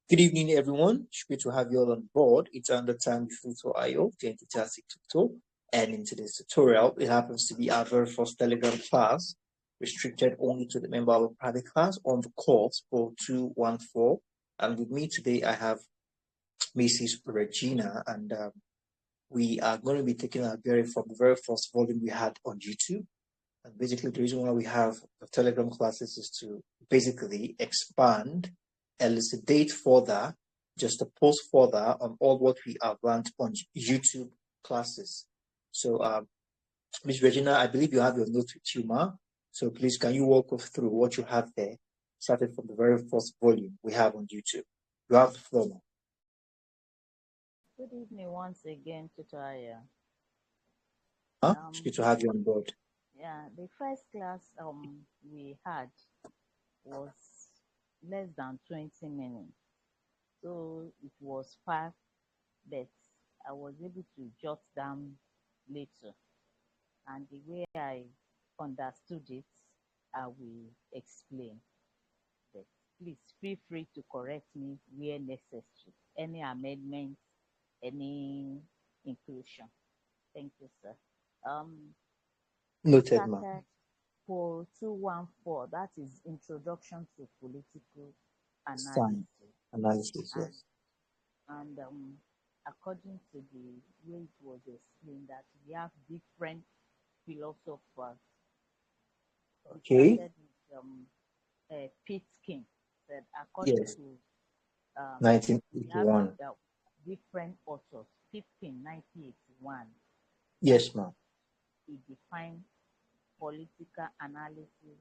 Good evening, everyone. It's great to have you all on board. It's another time with IO, the enthusiastic tutor. And in today's tutorial, it happens to be our very first Telegram class, restricted only to the member of a private class on the course POL214. And with me today, I have Mrs. Regina, and we are going to be taking our from the very first volume we had on YouTube. And basically, the reason why we have the Telegram classes is to basically expand, elucidate further, just to post further on all what we have learned on YouTube classes. So, Ms. Regina, I believe you have your notes with you, ma. So please, can you walk us through what you have there, starting from the very first volume we have on YouTube? You have the floor, ma. Good evening once again, tutorial. It's good to have you on board. Yeah, the first class we had was less than 20 minutes. So it was fast, but I was able to jot down later. And the way I understood it, I will explain. But please feel free to correct me where necessary. Any amendments, any inclusion. Thank you, sir. Noted, ma'am. POL214, that is Introduction to Political Analysis. Yes. And according to the way it was explained, that we have different philosophers. Okay. We started with Pitkin, that according to 1981. Different authors. Pitkin, 1981. Yes, ma'am. He defined political analysis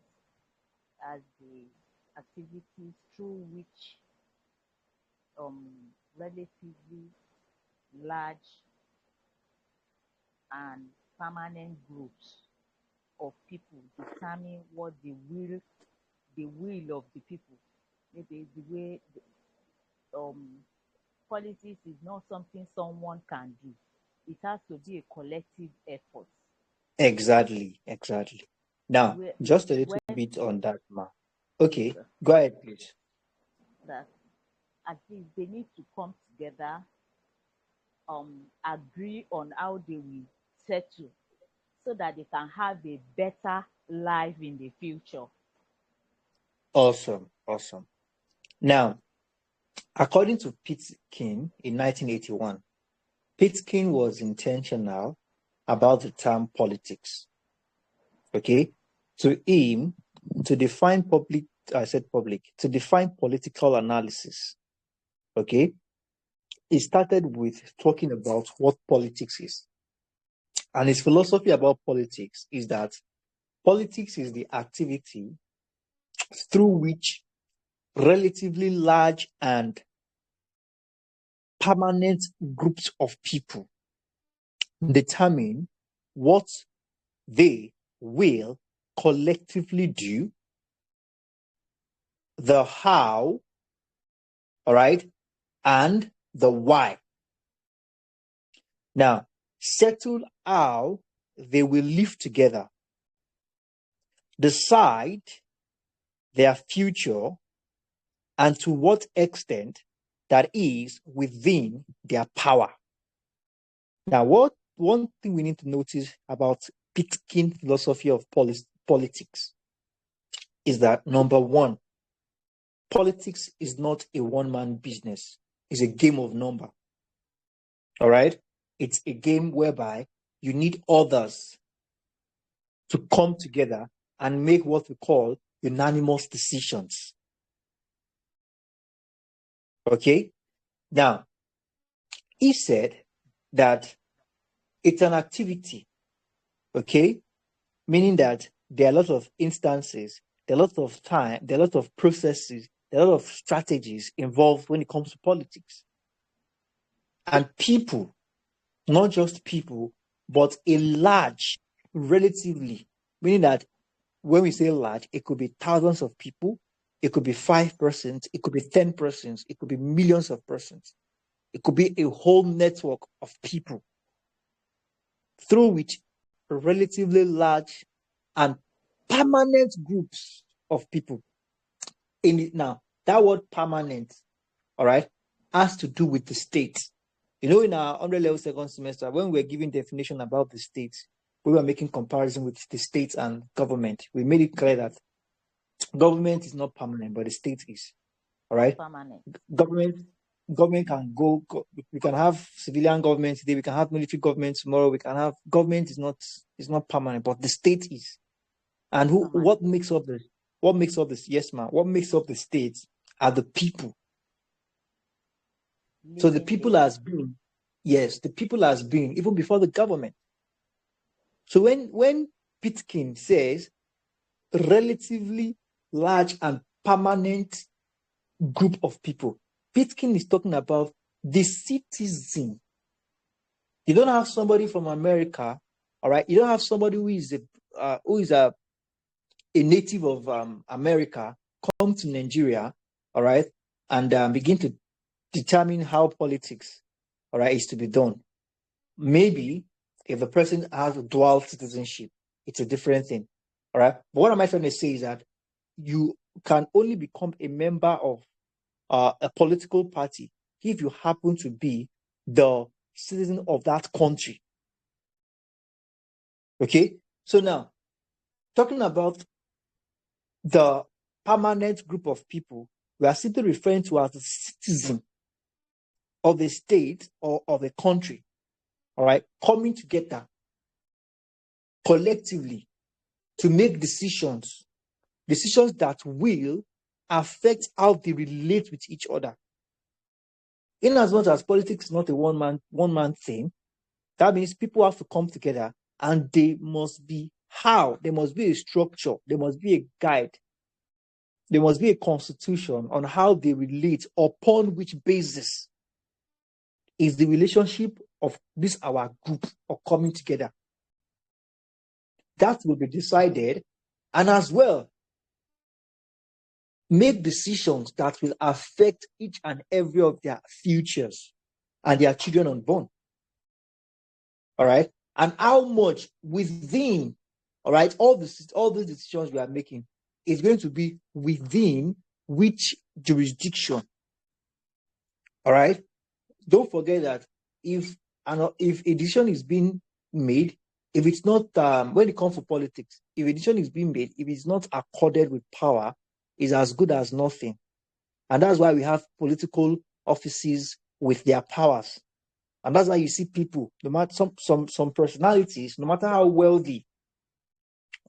as the activities through which relatively large and permanent groups of people determine what the will of the people. Maybe the way politics is not something someone can do. It has to be a collective effort. Exactly. Now, just a little bit on that, ma. Okay, go ahead, please. That at least they need to come together, agree on how they will settle, so that they can have a better life in the future. Awesome. Now, according to Pitkin in 1981, Pitkin was intentional about the term politics. Okay, to him, to define to define political analysis. Okay, he started with talking about what politics is. And his philosophy about politics is that politics is the activity through which relatively large and permanent groups of people determine what they will collectively do, the how, all right, and the why. Now, settle how they will live together, decide their future, and to what extent that is within their power. Now, one thing we need to notice about Pitkin philosophy of politics is that, number one, politics is not a one-man business. It's a game of number. All right? It's a game whereby you need others to come together and make what we call unanimous decisions. Okay? Now, he said that it's an activity, okay? Meaning that there are a lot of instances, there are a lot of time, there are a lot of processes, there are a lot of strategies involved when it comes to politics. And people, not just people, but a large, relatively, meaning that when we say large, it could be thousands of people, it could be 5%, it could be 10%, it could be millions of persons. It could be a whole network of people through which relatively large and permanent groups of people in it. Now, that word permanent all right, has to do with the state. You know, in our 100 level second semester, when we were giving definition about the state, we were making comparison with the state and government. We made it clear that government is not permanent, but the state is. All right. Permanent. Government can go, we can have civilian government today, we can have military government tomorrow, we can have government is not permanent, but the state is. And what makes up this? Yes, ma'am. What makes up the state are the people. So the people has been, yes, the people has been even before the government. So when Pitkin says relatively large and permanent group of people, Pitkin is talking about the citizen. You don't have somebody from America, all right? You don't have somebody who is a native of America come to Nigeria, all right, and begin to determine how politics, all right, is to be done. Maybe if the person has a dual citizenship, it's a different thing, all right. But what am I trying to say is that you can only become a member of a political party if you happen to be the citizen of that country. Okay, so now talking about the permanent group of people, we are simply referring to as the citizen of a state or of a country, all right, coming together collectively to make decisions that will affect how they relate with each other. In as much as politics is not a one man thing, that means people have to come together and there must be a structure, there must be a guide, there must be a constitution on how they relate, upon which basis is the relationship of this our group or coming together. That will be decided, and as well make decisions that will affect each and every of their futures and their children unborn. All right, and how much within, all right, all these decisions we are making is going to be within which jurisdiction. All right, don't forget that if a decision is being made, if it's not when it comes to politics, if a decision is being made, if it's not accorded with power, is as good as nothing. And that's why we have political offices with their powers. And that's why you see people, no matter some personalities, no matter how wealthy,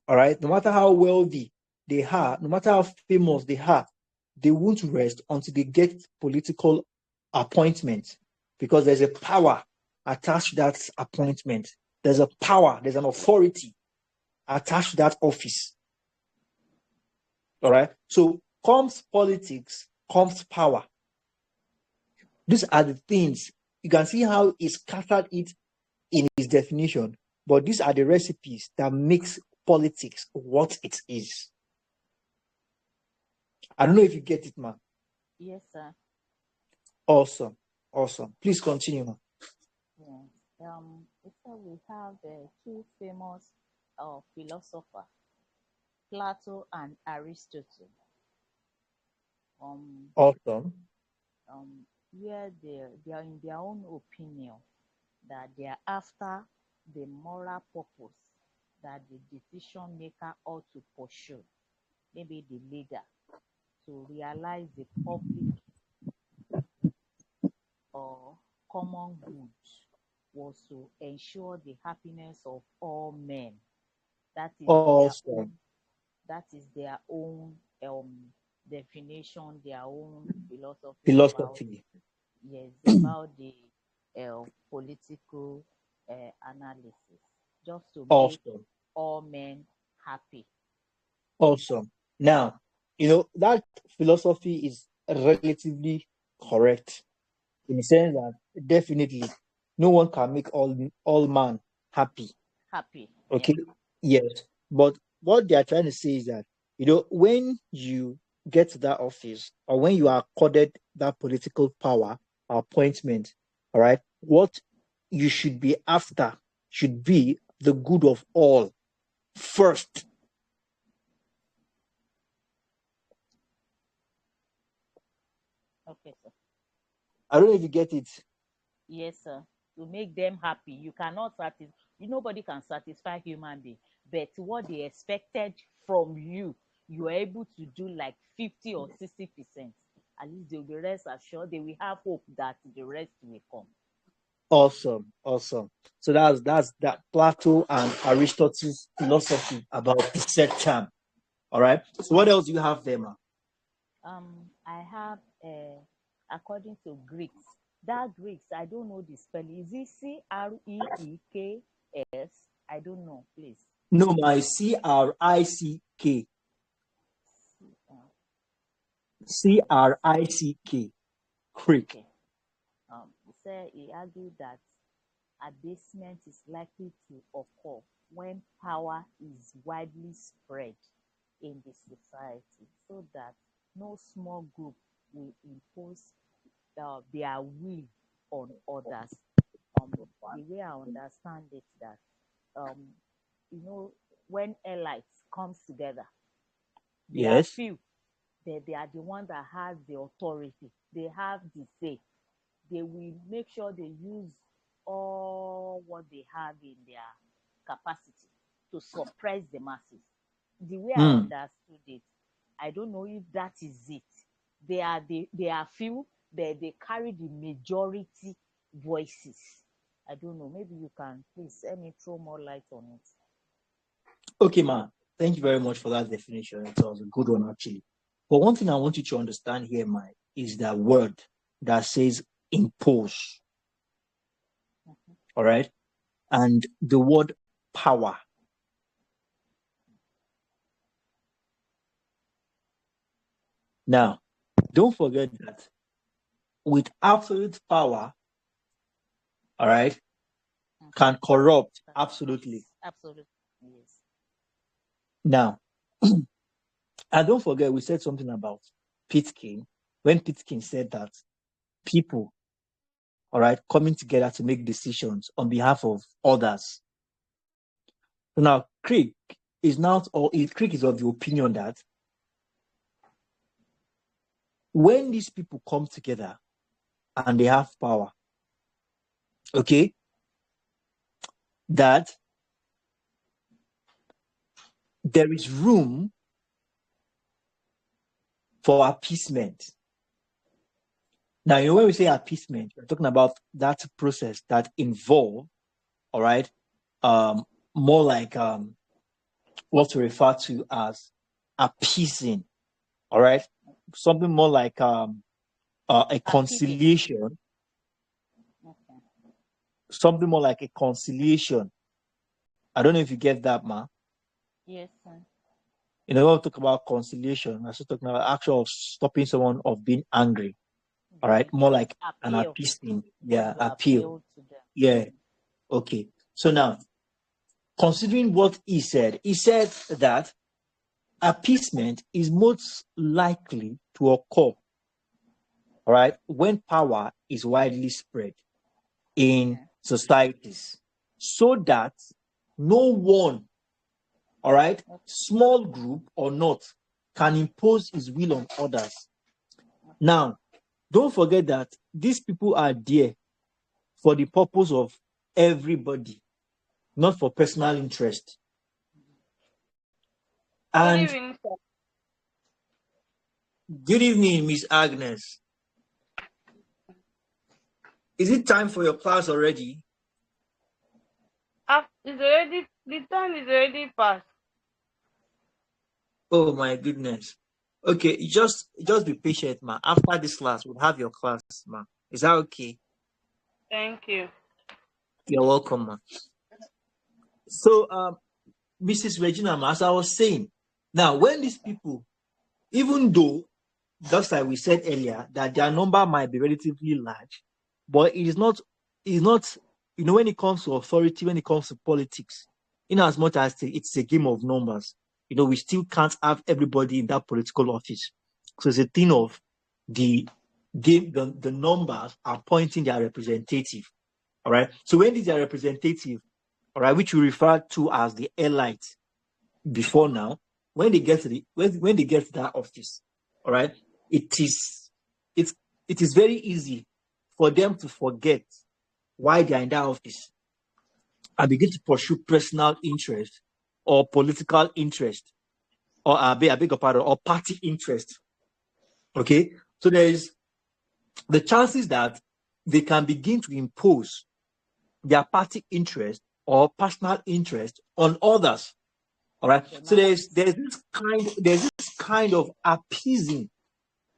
all right, no matter how wealthy they are, no matter how famous they are, they won't rest until they get political appointment, because there's a power attached to that appointment. There's a power, there's an authority attached to that office. All right. So comes politics, comes power. These are the things. You can see how he scattered it in his definition, but these are the recipes that makes politics what it is. I don't know if you get it, man. Yes, sir. Awesome. Please continue, man. Yeah. So we have two famous philosophers, Plato and Aristotle. Awesome. Where they are in their own opinion that they are after the moral purpose that the decision maker ought to pursue, maybe the leader, to realize the public or common good was to ensure the happiness of all men. That is Awesome. their own definition, their own Philosophy. About the political analysis, just to make all men happy. Awesome. Now, that philosophy is relatively correct in the sense that definitely no one can make all man happy. Okay. Yeah. Yes. But what they are trying to say is that, when you get to that office or when you are accorded that political power or appointment, all right, what you should be after should be the good of all first. Okay, sir. I don't know if you get it. Yes, sir. To make them happy. You cannot satisfy, nobody can satisfy human being, but what they expected from you, you are able to do like 50 or 60%. At least they'll be rest assured, they will have hope that the rest will come. Awesome, awesome. So that's that Plato and Aristotle's philosophy about the set term. All right. So what else do you have there, ma? I have according to Greeks. That Greeks, I don't know the spelling. Is it Creeks? I don't know, please. No, my Crick. Uh, Crick. Creek. okay. He argued that abasement is likely to occur when power is widely spread in the society, so that no small group will impose their will on others. The way I understand it, that um, you know, when elites comes together, they are Yes. few. They are the one that has the authority. They have the say. They will make sure they use all what they have in their capacity to suppress the masses. The way I Mm. understood it, I don't know if that is it. They are few, they carry the majority voices. I don't know. Maybe you can please let me throw more light on it. Okay, ma. Thank you very much for that definition. It was a good one, actually. But one thing I want you to understand here, ma, is that word that says impose. All right. And the word power. Now, don't forget that with absolute power, all right, can corrupt absolutely. Absolutely. Yes. Now, and don't forget, we said something about Pitkin when Pitkin said that people, all right, coming together to make decisions on behalf of others. Now, Crick is of the opinion that when these people come together and they have power, okay, that there is room for appeasement. Now, when we say appeasement, we're talking about that process that involve, all right, more like what we refer to as appeasing, all right, something more like a conciliation, Okay. something more like a conciliation. I don't know if you get that, ma. Yes, sir. When we talk about conciliation, we're still talking about actual stopping someone of being angry. All right, more Just like an appeal. appeasing, Want yeah, to appeal, appeal to them. yeah. Okay, so now considering what he said that appeasement is most likely to occur, all right, when power is widely spread in Okay. societies, so that no one, all right, small group or not, can impose his will on others. Now, don't forget that these people are there for the purpose of everybody, not for personal interest. Good And evening, sir. good evening, Miss Agnes. Is it time for your class already? The time is already past. Oh my goodness. Okay, you just be patient, ma. After this class, we'll have your class, ma. Is that okay? Thank you. You're welcome, ma. So, Mrs. Regina, ma, as I was saying, now when these people, even though, just like we said earlier, that their number might be relatively large, but it is not, when it comes to authority, when it comes to politics, in as much as it's a game of numbers, we still can't have everybody in that political office. So it's a thing of the game, the numbers are pointing their representative. All right. So when these are representative, all right, which we refer to as the elite before now, when they get to when they get to that office, all right, it is it's it is very easy for them to forget why they are in that office and begin to pursue personal interest or political interest or I beg your pardon, or party interest. Okay, so there is the chances that they can begin to impose their party interest or personal interest on others. All right. So there's this kind of appeasing.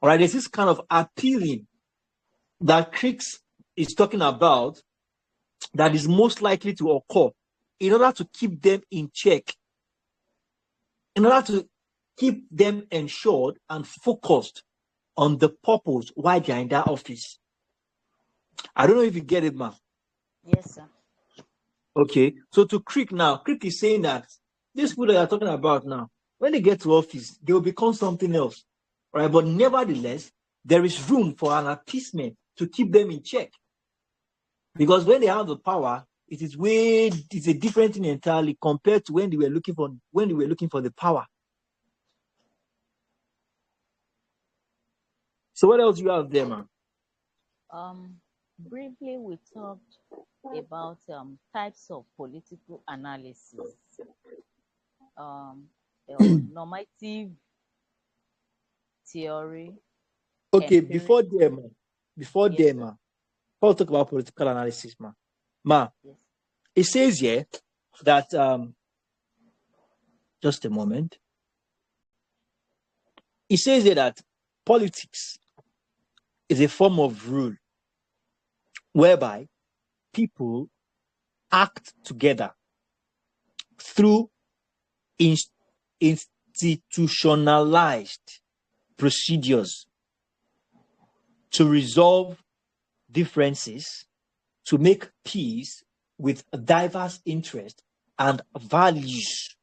All right. There's this kind of appealing that Cricks is talking about that is most likely to occur in order to keep them in check, in order to keep them ensured and focused on the purpose why they're in that office. I don't know if you get it, man. Yes, sir. Okay. So to Crick now, Crick is saying that these people that you're talking about now, when they get to office, they will become something else. Right? But nevertheless, there is room for an appeasement to keep them in check. Because when they have the power, it's a different thing entirely compared to when they were looking for the power. So what else you have there, man? Briefly, we talked about types of political analysis. Normative theory. Okay, before there, man. Before Yes, we talk about political analysis, man. Yes. It says here that just a moment. It says here that politics is a form of rule whereby people act together through institutionalized procedures to resolve differences, to make peace with diverse interests and values,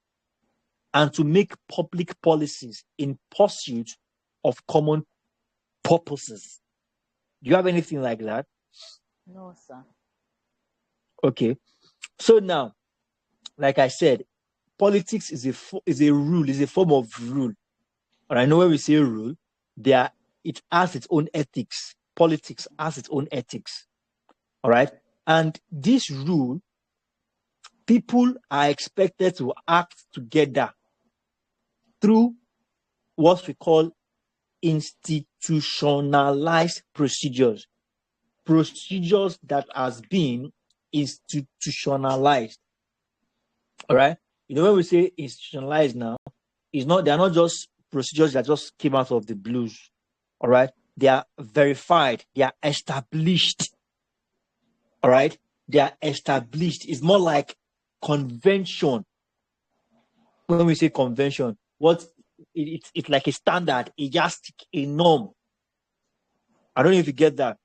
and to make public policies in pursuit of common purposes. Do you have anything like that? No, sir. Okay. So now, like I said, politics is a rule, is a form of rule. And I know when we say rule, it has its own ethics. Politics has its own ethics. All right. And this rule, people are expected to act together through what we call institutionalized procedures. Procedures that has been institutionalized. All right. You know, when we say institutionalized now, they're not just procedures that just came out of the blues. All right. They are verified, they are established. All right. They are established. It's more like convention. When we say convention, it's like a standard, a yardstick, a norm. I don't know if you get that.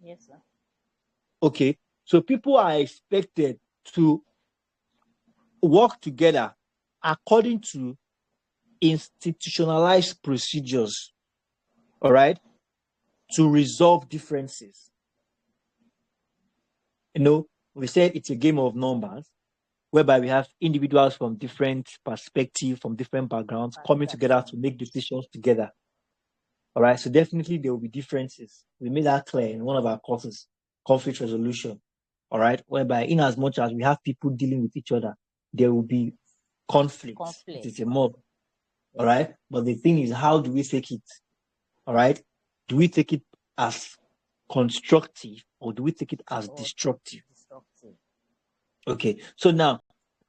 Yes, sir. Okay. So people are expected to work together according to institutionalized procedures, all right, to resolve differences. You know, we said it's a game of numbers, whereby we have individuals from different perspectives, from different backgrounds, coming together to make decisions together. All right, so definitely there will be differences. We made that clear in one of our courses, conflict resolution. All right, whereby in as much as we have people dealing with each other, there will be conflict. It's a mob. All right, but the thing is, how do we take it? All right, do we take it as constructive or do we take it as destructive? Okay, so now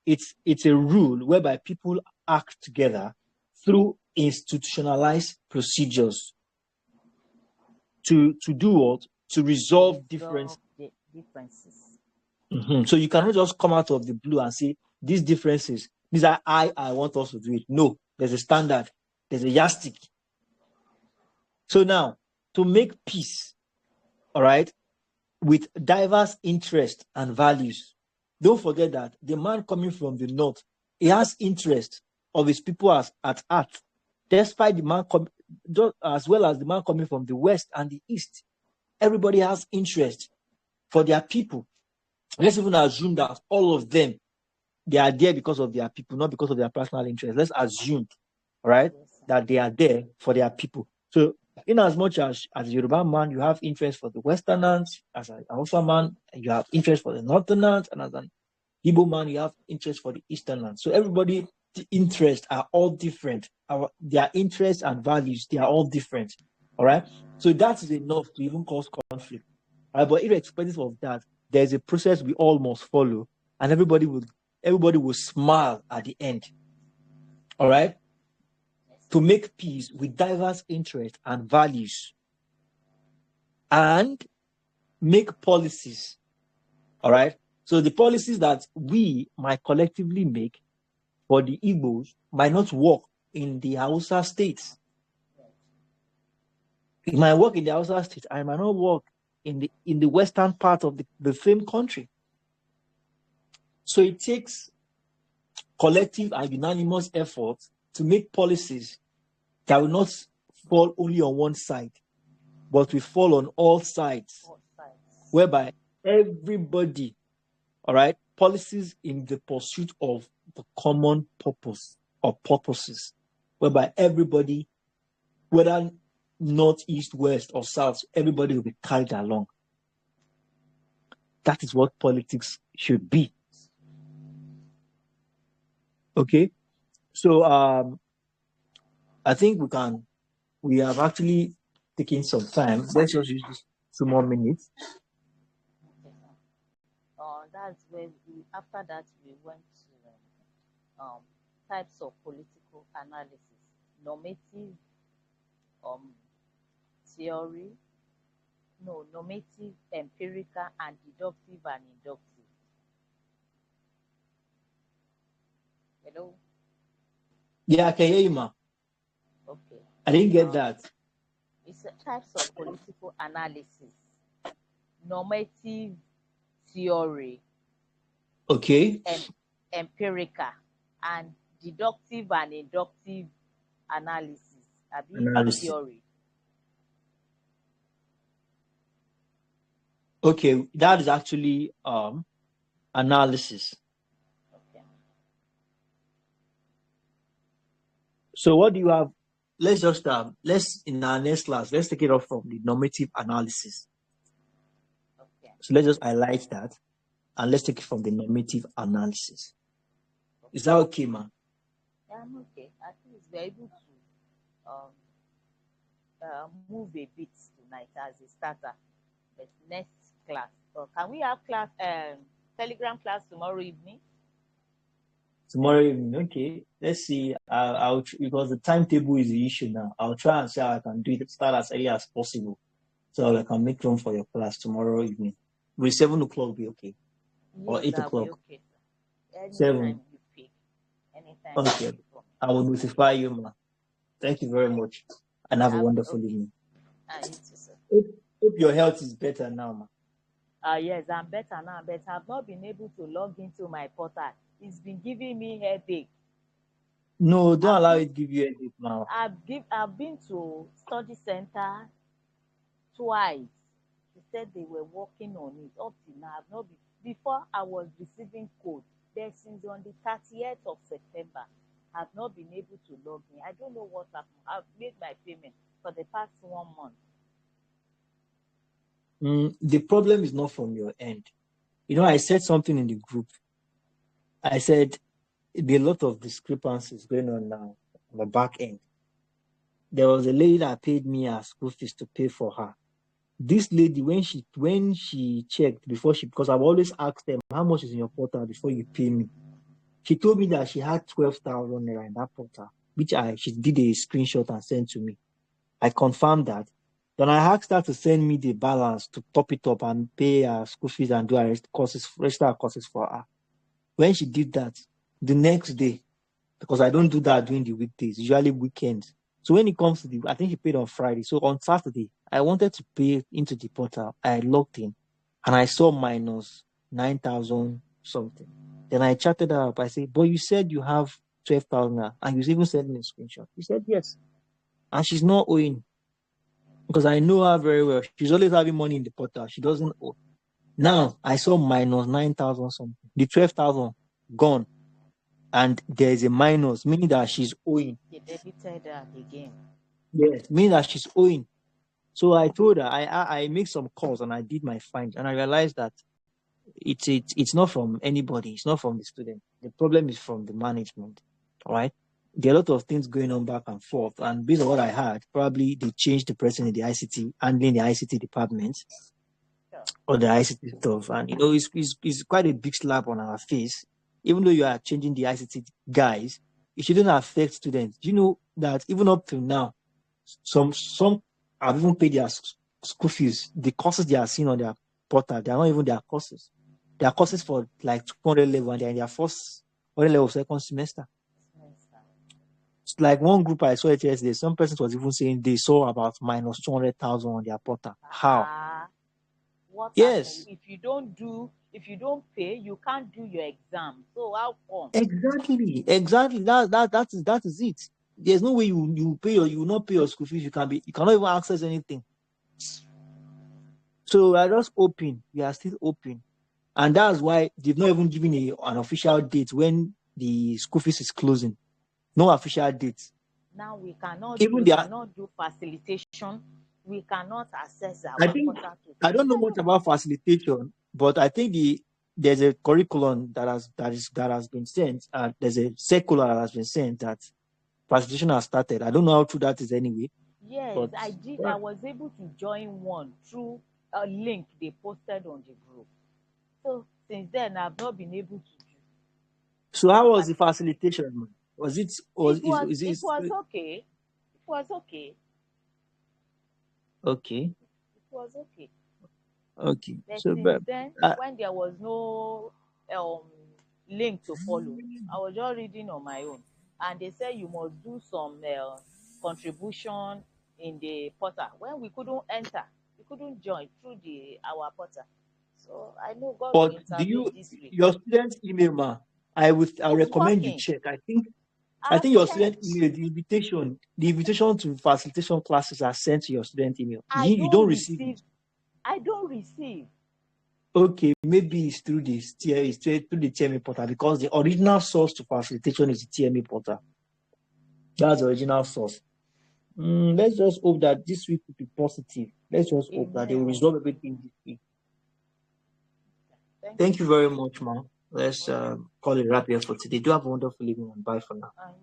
it's a rule whereby people act together through institutionalized procedures to do what? To resolve differences. Mm-hmm. So you cannot just come out of the blue and say these differences, these are I want us to do it. No, there's a standard, there's a yardstick. So now, to make peace, all right, with diverse interests and values, don't forget that the man coming from the north, he has interest of his people at heart, despite the man as well as the man coming from the west and the east. Everybody has interest for their people. Let's even assume that all of them, they are there because of their people, not because of their personal interest. Let's assume, right, that they are there for their people. So In as much as a Yoruba man, you have interest for the Westerners, as a Hausa man, you have interest for the Northerners, and as an Igbo man, you have interest for the Easterners. So everybody, the interests are all different. Their interests and values, they are all different. All right. So that is enough to even cause conflict. But irrespective of that, there's a process we all must follow, and everybody will smile at the end. All right. To make peace with diverse interests and values, and make policies. All right. So the policies that we might collectively make for the Igbos might not work in the Hausa states. It might work in the Hausa state. I might not work in the western part of the same country. So it takes collective and unanimous effort to make policies that will not fall only on one side, but will fall on all sides, whereby everybody, all right, policies in the pursuit of the common purpose or purposes, whereby everybody, whether north, east, west, or south, everybody will be carried along. That is what politics should be. Okay, so I think we have actually taken some time. Let's just use this 2 more minutes. That's when after that we went to types of political analysis, normative theory, normative, empirical, and deductive and inductive. Hello? Yeah, I can hear you, ma. Okay. I didn't get that. It's types of political analysis, normative theory, okay, empirical, and deductive and inductive analysis. Theory. Okay, that is actually analysis. Okay. So what do you have? Let's just let's in our next class, let's take it off from the normative analysis. Okay. So let's just highlight that, and let's take it from the normative analysis. Okay. Is that okay, ma? Yeah, I'm okay. I think we're able to move a bit tonight as a starter. But next class, can we have class Telegram class tomorrow evening? Tomorrow evening, okay. Let's see. I'll because the timetable is the issue now. I'll try and see how I can do it, start as early as possible, so I can make room for your class tomorrow evening. Will 7 o'clock be okay? Yes, or 8 o'clock? Okay, sir. Anytime 7. you pick. Anytime. Okay. I will notify you, ma. Thank you very much, and have a wonderful evening. You too, sir. Hope your health is better now, ma. Yes, I'm better now, but I've not been able to log into my portal. It's been giving me headache. No, don't allow it to give you headache now. I've been to study center twice. They said they were working on it. Up to now, I've not been. Before I was receiving code, but since on the 30th of September, I've not been able to log in. I don't know what happened. I've made my payment for the past 1 month. The problem is not from your end. You know, I said something in the group. I said there are a lot of discrepancies going on now on the back end. There was a lady that paid me her school fees to pay for her. This lady, when she checked because I've always asked them how much is in your portal before you pay me. She told me that she had 12,000 naira in that portal, which she did a screenshot and sent to me. I confirmed that. Then I asked her to send me the balance to top it up and pay her school fees and do register her courses for her. When she did that, the next day, because I don't do that during the weekdays, usually weekends. So when it comes to I think she paid on Friday. So on Saturday, I wanted to pay into the portal. I logged in and I saw minus 9,000 something. Then I chatted her up. I said, but you said you have 12,000 and you even sent me a screenshot. She said, yes. And she's not owing. Because I know her very well. She's always having money in the portal. She doesn't owe. Now, I saw minus 9,000 something. The 12,000 gone. And there is a minus, meaning that she's owing. They debited her again. Yes, meaning that she's owing. So I told her, I make some calls and I did my find, and I realized that it's not from anybody, it's not from the student. The problem is from the management. All right. There are a lot of things going on back and forth, and based on what I heard, probably they changed the person in the ICT handling the ICT department Sure. or the ICT stuff, and it's quite a big slap on our face. Even though you are changing the ICT guys, it shouldn't affect students. You know that even up till now, some have even paid their school fees. The courses they are seeing on their portal, they are not even their courses. They are courses for like 200 level, and they're in their first 100 level second semester. Semester. It's like one group I saw it yesterday. Some person was even saying they saw about minus 200,000 on their portal. How? What happened? Yes, If you don't pay, you can't do your exam. So how come? exactly. That is it. There's no way you pay or you will not pay your school fees. You cannot even access anything. So we are just open. We are still open. And that's why they've not even given an official date when the school fees is closing. No official date. Now we cannot Even the do facilitation. We cannot access I our think portal to I don't know I much know. about facilitation, but I think there's a curriculum that has been sent, and there's a circular that has been sent that facilitation has started. I don't know how true that is anyway, Yes, but I did. I was able to join one through a link they posted on the group. So since then, I've not been able to do so how was the facilitation. facilitation, man? Was it was It was is it was it okay. It was okay. okay? It was okay. Okay, But so since but then, uh, when there was no um link to follow, I was just reading on my own, and they said you must do some contribution in the portal. When we couldn't enter, we couldn't join through the our portal. So I know God will but do intervene you this week. your student email, man? I It's recommend you working. check. I I've think your student checked. email, the invitation to facilitation classes are sent to your student email. I You don't don't receive it. receive. I don't receive. Okay, maybe it's through through the TMA portal, because the original source to facilitation is the TMA portal. That's the original source. Let's just hope that this week will be positive. Let's just hope that they will Amen. resolve everything this week. Thank Thank you. you very much, man. Let's call it wrap here for today. Do have a wonderful evening and bye for now. And